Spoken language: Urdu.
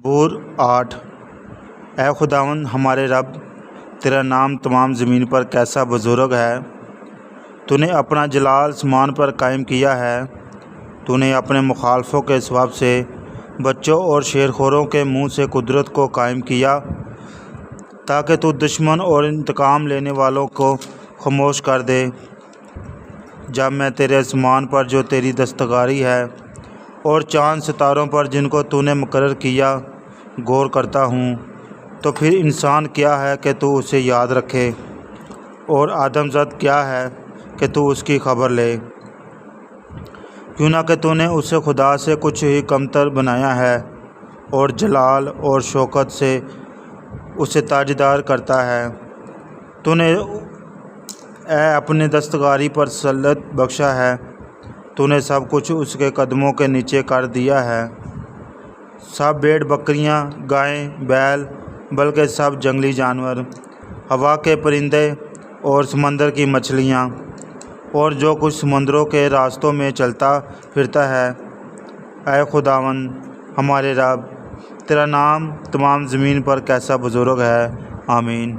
زبور 8۔ اے خداوند ہمارے رب، تیرا نام تمام زمین پر کیسا بزرگ ہے۔ تو نے اپنا جلال آسمان پر قائم کیا ہے۔ تو نے اپنے مخالفوں کے سبب سے بچوں اور شیرخوروں کے منہ سے قدرت کو قائم کیا، تاکہ تو دشمن اور انتقام لینے والوں کو خاموش کر دے۔ جب میں تیرے آسمان پر جو تیری دستکاری ہے اور چاند ستاروں پر جن کو تو نے مقرر کیا غور کرتا ہوں، تو پھر انسان کیا ہے کہ تو اسے یاد رکھے، اور آدم زاد کیا ہے کہ تو اس کی خبر لے۔ کیوں نہ کہ تو نے اسے خدا سے کچھ ہی کمتر بنایا ہے، اور جلال اور شوکت سے اسے تاجدار کرتا ہے۔ تو نے اپنی دستکاری پر تسلط بخشا ہے۔ تو نے سب کچھ اس کے قدموں کے نیچے کر دیا ہے، سب بھیڑ بکریاں، گائیں، بیل، بلکہ سب جنگلی جانور، ہوا کے پرندے اور سمندر کی مچھلیاں، اور جو کچھ سمندروں کے راستوں میں چلتا پھرتا ہے۔ اے خداوند ہمارے رب، تیرا نام تمام زمین پر کیسا بزرگ ہے۔ آمین۔